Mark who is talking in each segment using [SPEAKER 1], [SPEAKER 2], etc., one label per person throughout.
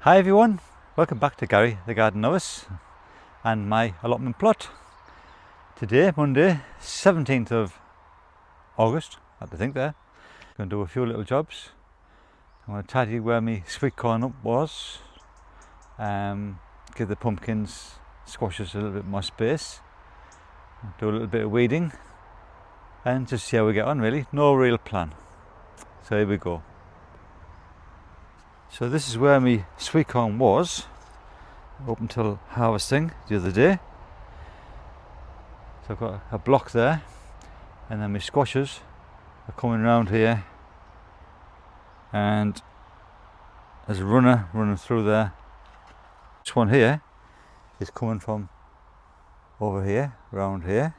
[SPEAKER 1] Hi everyone, welcome back to Gary the Garden Novice and my allotment plot. Today, Monday, 17th of August, I have to think there. Going to do a few little jobs. I'm going to tidy where my sweet corn up was, give the pumpkins, squashes a little bit more space, do a little bit of weeding and just see how we get on really. No real plan. So here we go. So this is where my sweet corn was up until harvesting the other day. So I've got a block there, and then my squashes are coming around here, and there's a runner running through there. This one here is coming from over here, round here,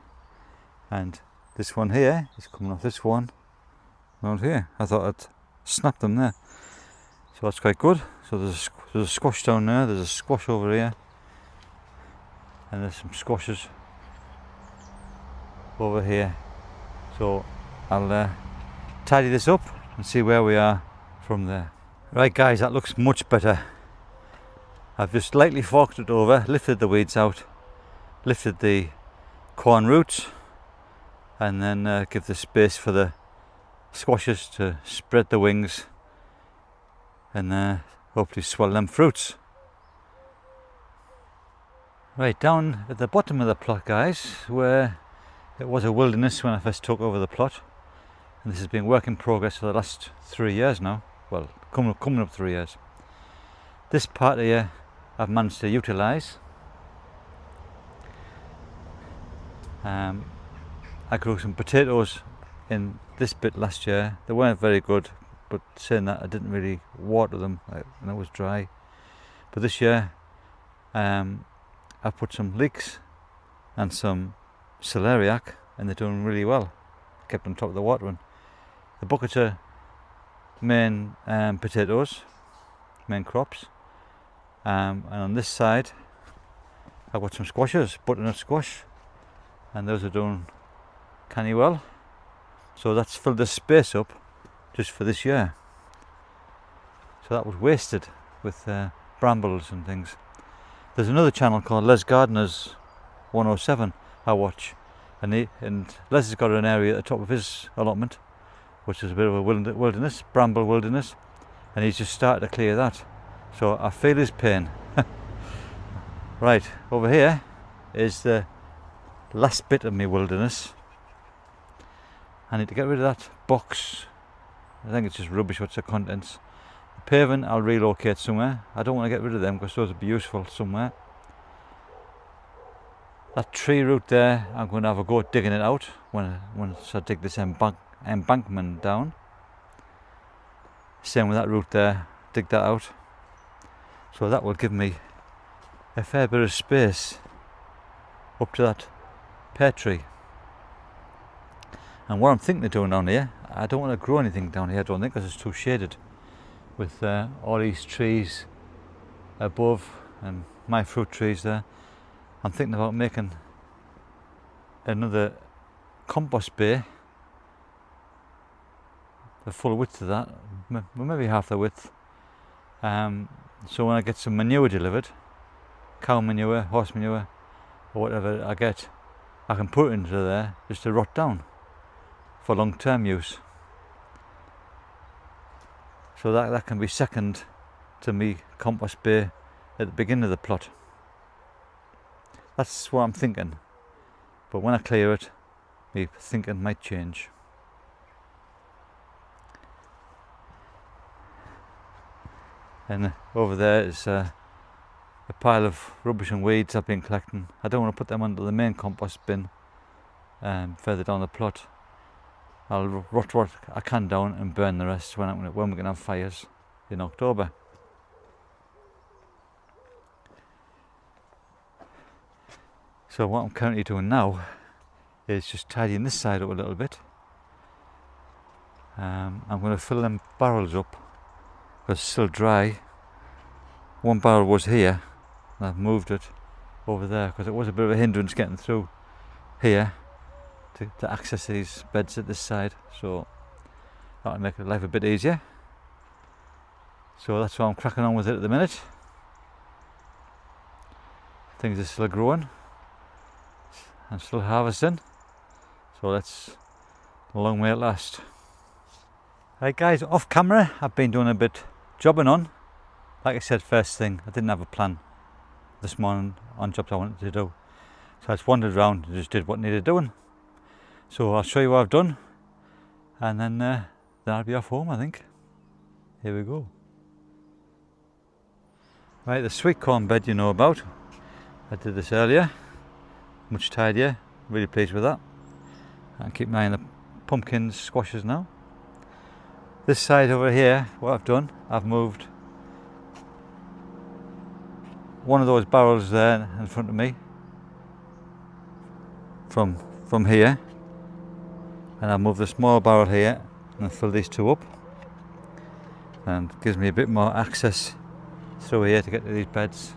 [SPEAKER 1] and this one here is coming off this one round here. I thought I'd snap them there. So that's quite good. So there's a squash down there, there's a squash over here, and there's some squashes over here. So I'll tidy this up and see where we are from there. Right guys, that looks much better. I've just lightly forked it over, lifted the weeds out, lifted the corn roots, and then give the space for the squashes to spread the wings and hopefully swell them fruits. Right, down at the bottom of the plot guys, where it was a wilderness when I first took over the plot, and this has been work in progress for the last 3 years now, well coming up 3 years. This part here I've managed to utilise. I grew some potatoes in this bit last year. They weren't very good, but saying that, I didn't really water them when it was dry. But this year I put some leeks and some celeriac, and they're doing really well. Kept on top of the watering. The buckets are main potatoes, main crops, and on this side I've got some squashes, butternut squash, and those are doing canny well. So that's filled the space up just for this year. So that was wasted with brambles and things. There's another channel called Les Gardeners 107 I watch, and Les has got an area at the top of his allotment which is a bit of a wilderness, bramble wilderness, and he's just started to clear that. So I feel his pain. Right, over here is the last bit of my wilderness. I need to get rid of that box. I think it's just rubbish. What's the contents? The paving I'll relocate somewhere. I don't want to get rid of them because those would be useful somewhere. That tree root there, I'm going to have a go at digging it out once I dig this embankment down. Same with that root there, dig that out. So that will give me a fair bit of space up to that pear tree. And what I'm thinking of doing down here, I don't want to grow anything down here, I don't think, because it's too shaded with all these trees above and my fruit trees there. I'm thinking about making another compost bay, the full width of that, maybe half the width. So when I get some manure delivered, cow manure, horse manure, or whatever I get, I can put it into there just to rot down for long-term use. So that can be second to me compost bay at the beginning of the plot. That's what I'm thinking, but when I clear it, my thinking might change. And over there is a pile of rubbish and weeds I've been collecting. I don't want to put them under the main compost bin further down the plot. I'll rot what I can down and burn the rest when we're going to have fires in October. So what I'm currently doing now is just tidying this side up a little bit. I'm going to fill them barrels up because it's still dry. One barrel was here and I've moved it over there because it was a bit of a hindrance getting through here to access these beds at this side, so that'll make life a bit easier. So that's why I'm cracking on with it at the minute. things are still growing and still harvesting, so that's a long way at last. Right guys, off camera I've been doing a bit jobbing on. Like I said first thing, I didn't have a plan this morning on jobs I wanted to do, so I just wandered around and just did what needed doing. So I'll show you what I've done, and then I'll be off home, I think. Here we go. Right, the sweet corn bed you know about. I did this earlier, much tidier, really pleased with that. And keep an eye on the pumpkins, squashes now. This side over here, what I've done, I've moved one of those barrels there in front of me from here, and I've moved the small barrel here and fill these two up, and gives me a bit more access through here to get to these beds.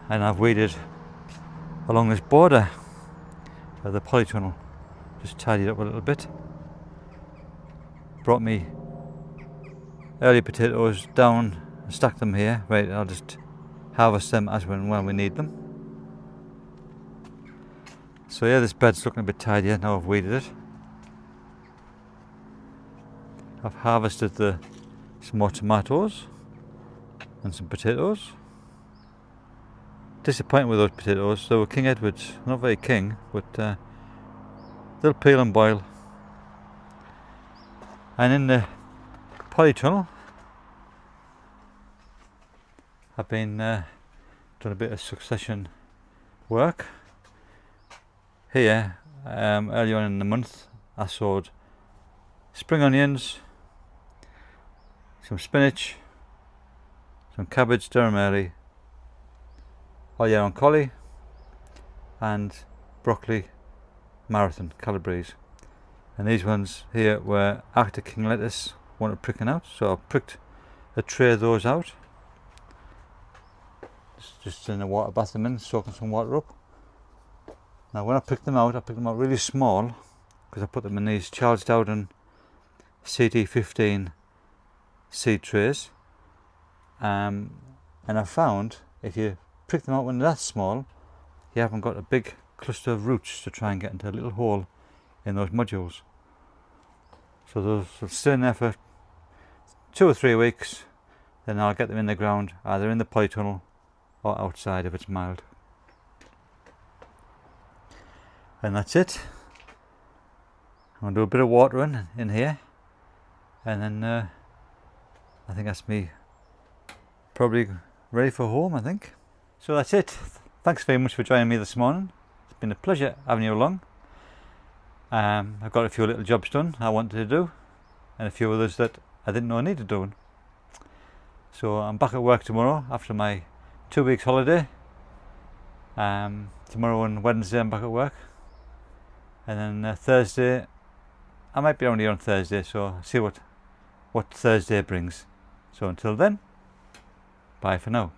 [SPEAKER 1] And I've weeded along this border of the polytunnel, just tidied up a little bit. Brought me early potatoes down and stacked them here. Right, I'll just harvest them as when we need them. So yeah, this bed's looking a bit tidier now I've weeded it. I've harvested some more tomatoes and some potatoes. Disappointed with those potatoes. They were King Edwards, not very king, but they'll peel and boil. And in the polytunnel, I've been done a bit of succession work. Here, earlier on in the month, I sowed spring onions, some spinach, some cabbage, durum early, collie, and broccoli marathon calabrese. And these ones here were after king lettuce, wanted pricking out, so I pricked a tray of those out. Just in the water bath them in, soaking some water up. Now when I picked them out really small, because I put them in these Charles Dowden CT15 seed trays, and I found if you prick them out when they're that small, you haven't got a big cluster of roots to try and get into a little hole in those modules. So those will stay in there for 2 or 3 weeks, then I'll get them in the ground, either in the polytunnel or outside if it's mild. And that's it. I'm going to do a bit of watering in here, and then I think that's me probably ready for home, I think. So that's it. Thanks very much for joining me this morning. It's been a pleasure having you along. I've got a few little jobs done I wanted to do, and a few others that I didn't know I needed doing. So I'm back at work tomorrow after my 2 weeks holiday. Tomorrow and Wednesday I'm back at work, and then Thursday I might be only on Thursday, so see what Thursday brings. So until then, bye for now.